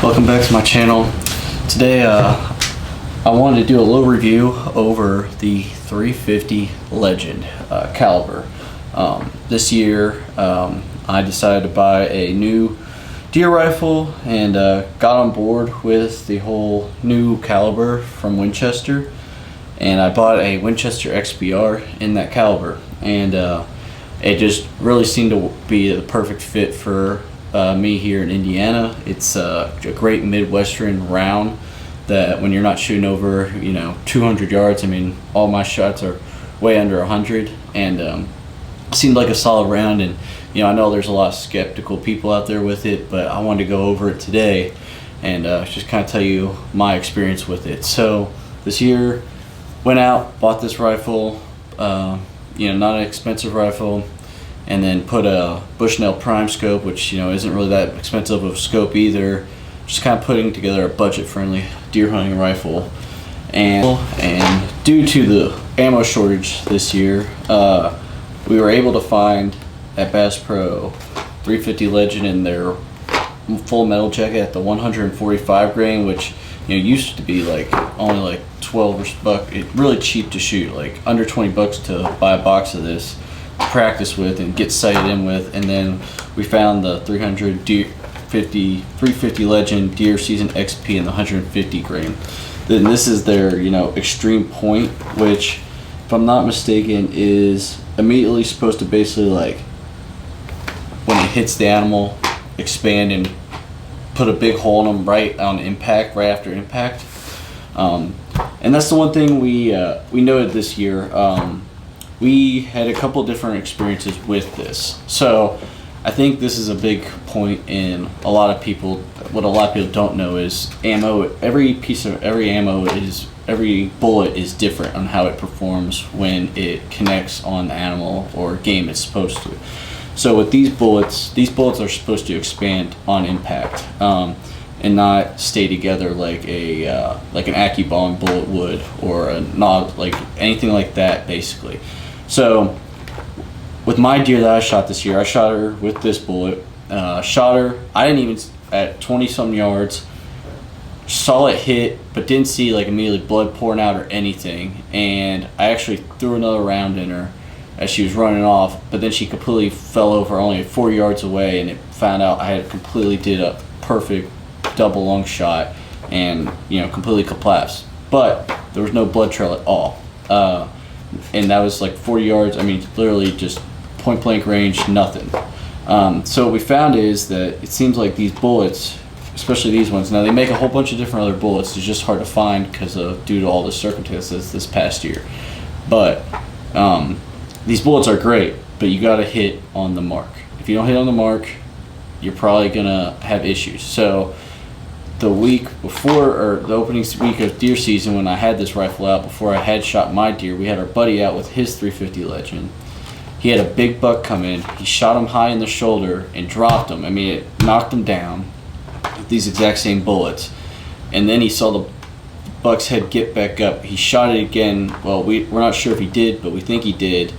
Welcome back to my channel. Today I wanted to do a little review over the 350 Legend caliber. This year I decided to buy a new deer rifle and got on board with the whole new caliber from Winchester, and I bought a Winchester XBR in that caliber, and it just really seemed to be the perfect fit for me here in Indiana. It's a great midwestern round that when you're not shooting over 200 yards, I mean, all my shots are way under 100, and seemed like a solid round. And I know there's a lot of skeptical people out there with it, but I wanted to go over it today and just kind of tell you my experience with it. So this year went out, bought this rifle, not an expensive rifle, and then put a Bushnell Prime scope, which isn't really that expensive of a scope either. Just kind of putting together a budget-friendly deer hunting rifle, and due to the ammo shortage this year, we were able to find at Bass Pro 350 Legend in their full metal jacket at the 145 grain, which used to be only like 12 bucks. It's really cheap to shoot, like under 20 bucks to buy a box of this to practice with and get sighted in with. And then we found the 350 Legend Deer Season XP in the 150 grain. Then this is their extreme point, which if I'm not mistaken is immediately supposed to basically, like, when it hits the animal, expand and put a big hole in them right on impact, right after impact. And that's the one thing we noted this year. We had a couple different experiences with this, so I think this is a big point in a lot of people. What a lot of people don't know is ammo. Every bullet is different on how it performs when it connects on the animal or game it's supposed to. So with these bullets are supposed to expand on impact, and not stay together like an AccuBomb bullet would, or a not like anything like that, basically. So with my deer that I shot this year, I shot her with this bullet. Shot her. I didn't even, at 20-some yards, saw it hit, but didn't see like immediately blood pouring out or anything. And I actually threw another round in her as she was running off, but then she completely fell over only 4 yards away, and it found out I had completely did a perfect double lung shot and completely collapsed. But there was no blood trail at all. And that was like 40 yards. I mean, literally just point blank range, nothing. So what we found is that it seems like these bullets, especially these ones, now they make a whole bunch of different other bullets. It's just hard to find because due to all the circumstances this past year. But these bullets are great, but you got to hit on the mark. If you don't hit on the mark, you're probably gonna have issues. So the week before, or the opening week of deer season, when I had this rifle out, before I had shot my deer, we had our buddy out with his 350 Legend. He had a big buck come in. He shot him high in the shoulder and dropped him. I mean, it knocked him down with these exact same bullets. And then he saw the buck's head get back up. He shot it again. Well, we're not sure if he did, but we think he did.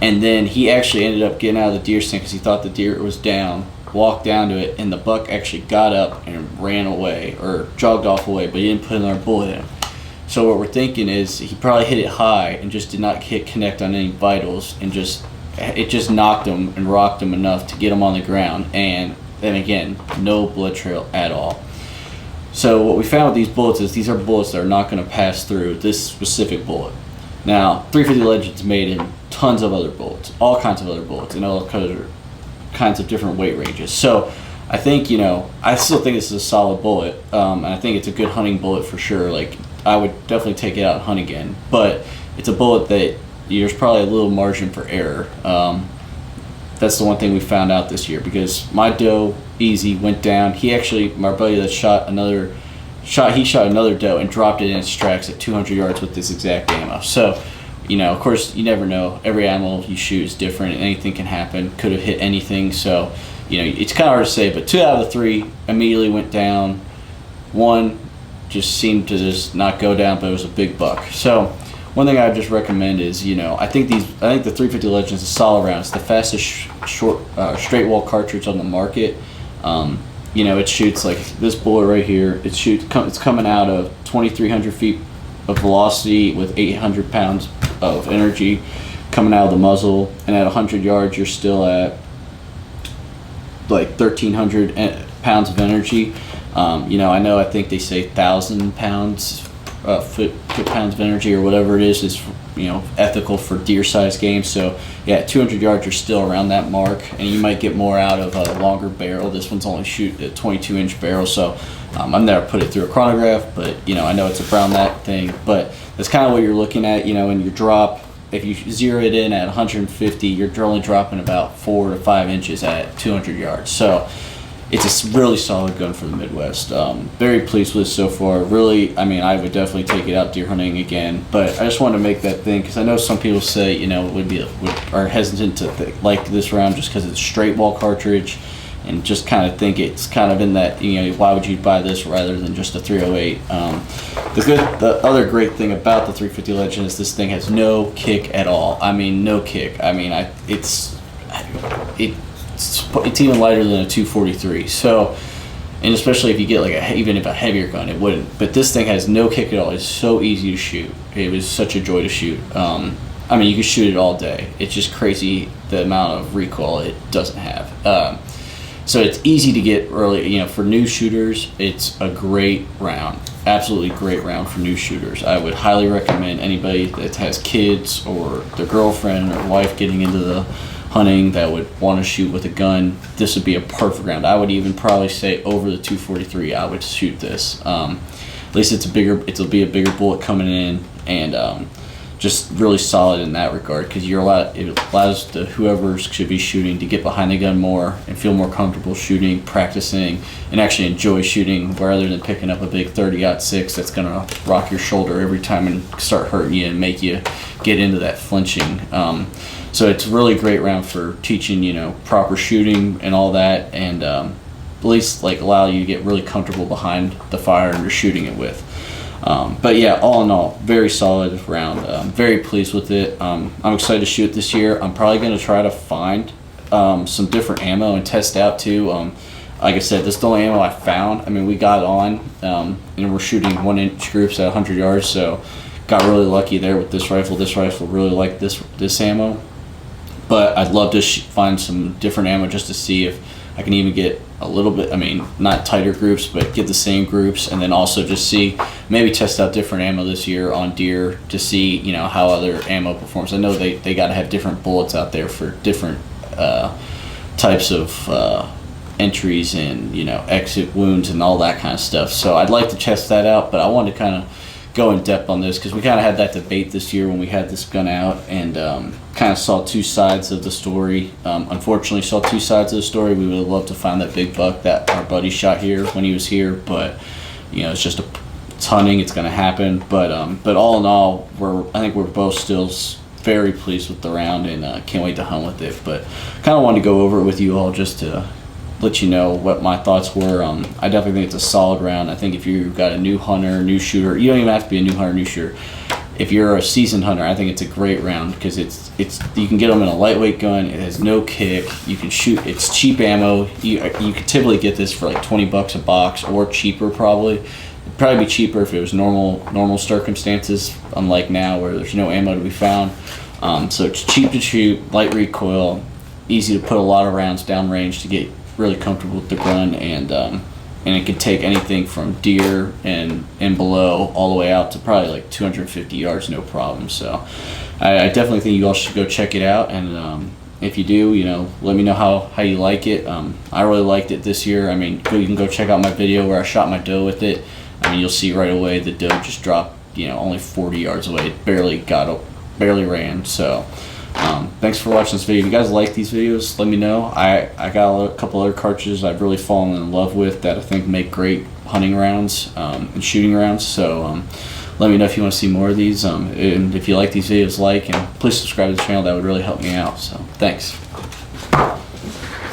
And then he actually ended up getting out of the deer stand because he thought the deer was down, walked down to it, and the buck actually got up and ran away, or jogged off away, but he didn't put another bullet in him. So what we're thinking is he probably hit it high and just did not connect on any vitals, and it just knocked him and rocked him enough to get him on the ground, and then again, no blood trail at all. So what we found with these bullets is these are bullets that are not going to pass through this specific bullet. Now, 350 Legend's made in tons of other bullets, all kinds of other bullets, and all kinds of different weight ranges. So I think, I still think this is a solid bullet, and I think it's a good hunting bullet for sure. Like, I would definitely take it out and hunt again, but it's a bullet that there's probably a little margin for error. That's the one thing we found out this year, because my doe, Easy, went down. My buddy that shot another doe and dropped it in its tracks at 200 yards with this exact ammo. So, of course, you never know. Every animal you shoot is different, and anything can happen. Could have hit anything. So, it's kind of hard to say. But 2 out of the 3 immediately went down. 1 just seemed to just not go down, but it was a big buck. So, one thing I would just recommend is, I think the 350 Legend is a solid round. It's the fastest straight wall cartridge on the market. it shoots like this bullet right here. It's coming out of 2,300 feet of velocity with 800 pounds of energy coming out of the muzzle, and at 100 yards you're still at like 1,300 pounds of energy. I think they say 1,000 pounds foot pounds of energy or whatever it is ethical for deer size games. So yeah, at 200 yards you're still around that mark, and you might get more out of a longer barrel. This one's only shoot a 22-inch barrel, so I've never put it through a chronograph, but I know it's around that thing. But that's kind of what you're looking at, in your drop. If you zero it in at 150, you're only dropping about 4 to 5 inches at 200 yards. So it's a really solid gun for the Midwest. Very pleased with it so far. Really, I would definitely take it out deer hunting again. But I just wanted to make that thing, because I know some people say, are hesitant to like this round just because it's a straight wall cartridge, and just kind of think it's kind of in that, why would you buy this rather than just a 308? The other great thing about the 350 Legend is this thing has no kick at all. No kick. It's even lighter than a 243. So, and especially if you get even if a heavier gun, it wouldn't. But this thing has no kick at all. It's so easy to shoot. It was such a joy to shoot. You can shoot it all day. It's just crazy the amount of recoil it doesn't have. So it's easy to get early. For new shooters, it's a great round. Absolutely great round for new shooters. I would highly recommend anybody that has kids or their girlfriend or wife getting into the hunting that would want to shoot with a gun. This would be a perfect round. I would even probably say over the 243, I would shoot this. At least it'll be a bigger bullet coming in, and just really solid in that regard, because it allows whoever should be shooting to get behind the gun more and feel more comfortable shooting, practicing, and actually enjoy shooting, rather than picking up a big 30-06 that's gonna rock your shoulder every time and start hurting you and make you get into that flinching. So it's a really great round for teaching, proper shooting and all that, and at least allow you to get really comfortable behind the fire and you're shooting it with. But yeah, all in all, very solid round. Very pleased with it. I'm excited to shoot this year. I'm probably going to try to find some different ammo and test out too. Like I said, this is the only ammo I found. We got on, and we're shooting 1-inch groups at 100 yards, so got really lucky there with this rifle. This rifle really liked this ammo. But I'd love to find some different ammo just to see if I can even get a little bit, not tighter groups, but get the same groups, and then also just maybe test out different ammo this year on deer to see, how other ammo performs. I know they got to have different bullets out there for different types of entries and, exit wounds and all that kind of stuff. So I'd like to test that out, but I wanted to kind of go in depth on this because we kind of had that debate this year when we had this gun out, and kind of saw two sides of the story. Unfortunately, saw two sides of the story. We would have loved to find that big buck that our buddy shot here when he was here, but it's just it's hunting. It's going to happen. But all in all, I think we're both still very pleased with the round, and can't wait to hunt with it. But kind of wanted to go over it with you all just to let you know what my thoughts were. I definitely think it's a solid round. I think if you've got a new hunter, new shooter, you don't even have to be a new hunter, new shooter. If you're a seasoned hunter, I think it's a great round because it's you can get them in a lightweight gun. It has no kick. You can shoot. It's cheap ammo. You could typically get this for like $20 a box, or cheaper probably. It'd probably be cheaper if it was normal circumstances, unlike now where there's no ammo to be found. So it's cheap to shoot, light recoil, easy to put a lot of rounds downrange to get really comfortable with the gun, and it can take anything from deer and below all the way out to probably like 250 yards, no problem. So I definitely think you all should go check it out, and if you do, let me know how you like it. I really liked it this year. You can go check out my video where I shot my doe with it. You'll see right away the doe just dropped only 40 yards away. It barely ran. So thanks for watching this video. If you guys like these videos, let me know. I got a couple other cartridges I've really fallen in love with that I think make great hunting rounds and shooting rounds. So let me know if you want to see more of these. And if you like these videos, and please subscribe to the channel. That would really help me out. So thanks.